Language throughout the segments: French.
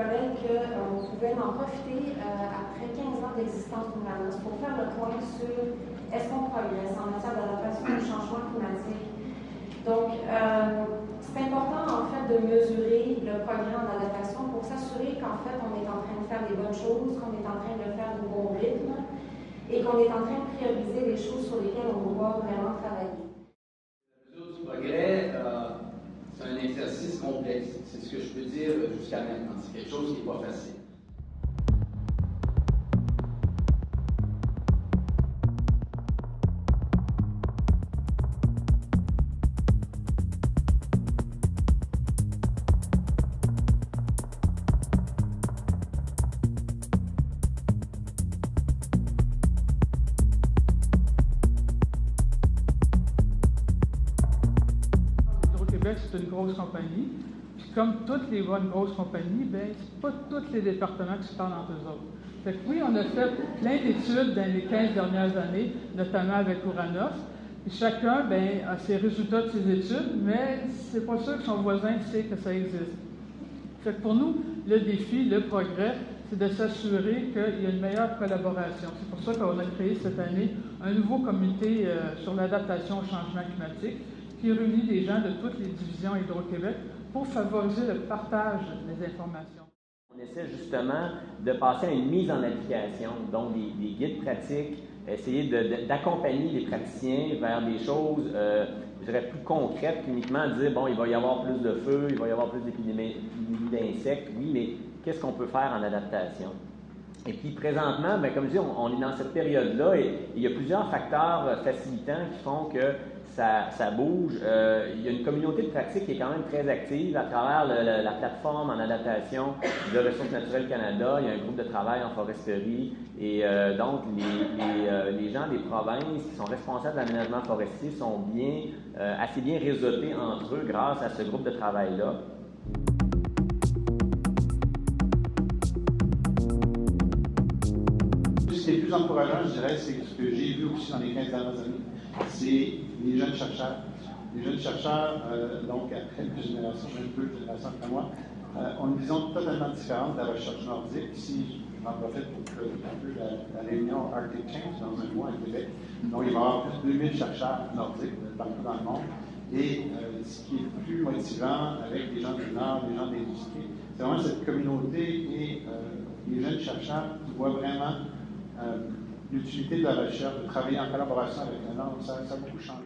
collègues qu'on pouvait en profiter après 15 ans d'existence d'Ouranos pour faire le point sur est-ce qu'on progresse en matière d'adaptation au changement climatique. Donc, c'est important en fait de mesurer le progrès en adaptation pour s'assurer qu'en fait on est en train de faire les bonnes choses, qu'on est en train de le faire au bon rythme et qu'on est en train de prioriser les choses sur lesquelles on doit vraiment travailler. La mesure du progrès, c'est un exercice complexe. C'est ce que je peux dire jusqu'à maintenant. C'est quelque chose qui n'est pas facile. C'est une grosse compagnie. Puis comme toutes les bonnes grosses compagnies, c'est pas tous les départements qui se parlent entre eux autres. Fait que oui, on a fait plein d'études dans les 15 dernières années, notamment avec Ouranos. Puis chacun a ses résultats de ses études, mais c'est pas sûr que son voisin sait que ça existe. Fait que pour nous, le défi, le progrès, c'est de s'assurer qu'il y a une meilleure collaboration. C'est pour ça qu'on a créé cette année un nouveau comité sur l'adaptation au changement climatique, qui réunit des gens de toutes les divisions Hydro-Québec pour favoriser le partage des informations. On essaie justement de passer à une mise en application, donc des guides pratiques, essayer d'accompagner les praticiens vers des choses, je dirais, plus concrètes qu'uniquement dire, bon, il va y avoir plus de feu, il va y avoir plus d'épidémies d'insectes, oui, mais qu'est-ce qu'on peut faire en adaptation? Et puis présentement, comme je dis, on est dans cette période-là et il y a plusieurs facteurs facilitants qui font que ça bouge. Il y a une communauté de pratique qui est quand même très active à travers la plateforme en adaptation de Ressources naturelles Canada. Il y a un groupe de travail en foresterie et donc les gens des provinces qui sont responsables de l'aménagement forestier sont assez bien réseautés entre eux grâce à ce groupe de travail-là. Ce qui est le plus encourageant, je dirais, c'est ce que j'ai vu aussi dans les 15 dernières années, c'est les jeunes chercheurs. Les jeunes chercheurs, donc après une génération, même deux générations après moi, ont une vision totalement différente de la recherche nordique. Ici, j'en profite pour un peu la réunion Arctic Change dans un mois à Québec. Donc, il va y avoir plus de 2000 chercheurs nordiques partout dans le monde. Et ce qui est plus motivant avec les gens du Nord, les gens de l'industrie, c'est vraiment cette communauté et les jeunes chercheurs qui voient vraiment l'utilité de la recherche, de travailler en collaboration avec le Nord, ça a beaucoup changé.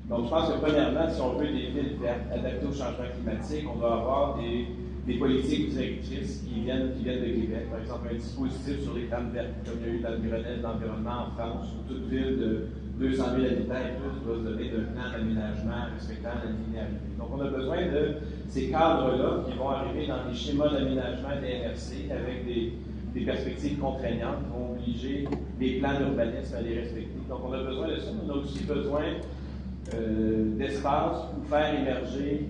Donc, je pense que premièrement, si on veut des villes adaptées au changement climatique, on doit avoir des politiques directrices qui viennent de Québec. Par exemple, un dispositif sur les planes vertes, comme il y a eu dans le Grenelle d'environnement en France, où toute ville de 200 000 habitants et plus doit se donner d'un plan d'aménagement respectant la linéarité. Donc, on a besoin de ces cadres-là qui vont arriver dans les schémas d'aménagement des MRC avec des perspectives contraignantes qui vont obliger les plans d'urbanisme à les respecter. Donc, on a besoin de ça. On a aussi besoin d'espace pour faire émerger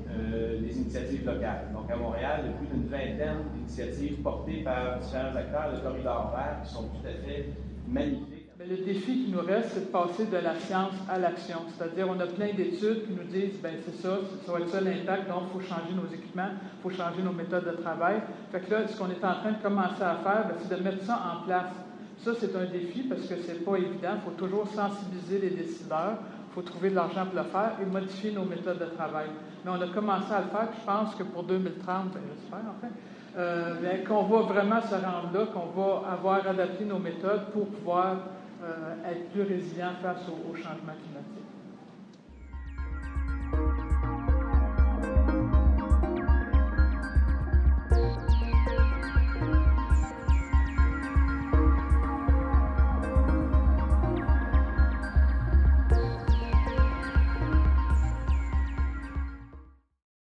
des initiatives locales. Donc, à Montréal, il y a plus d'une vingtaine d'initiatives portées par différents acteurs de corridors verts qui sont tout à fait magnifiques. Le défi qui nous reste, c'est de passer de la science à l'action. C'est-à-dire, on a plein d'études qui nous disent, c'est ça va être ça l'impact, donc il faut changer nos équipements, il faut changer nos méthodes de travail. Fait que là, ce qu'on est en train de commencer à faire, c'est de mettre ça en place. Ça, c'est un défi parce que c'est pas évident. Il faut toujours sensibiliser les décideurs. Il faut trouver de l'argent pour le faire et modifier nos méthodes de travail. Mais on a commencé à le faire, puis je pense que pour 2030, j'espère enfin, qu'on va vraiment se rendre là, qu'on va avoir adapté nos méthodes pour pouvoir être plus résilients face au changement climatique.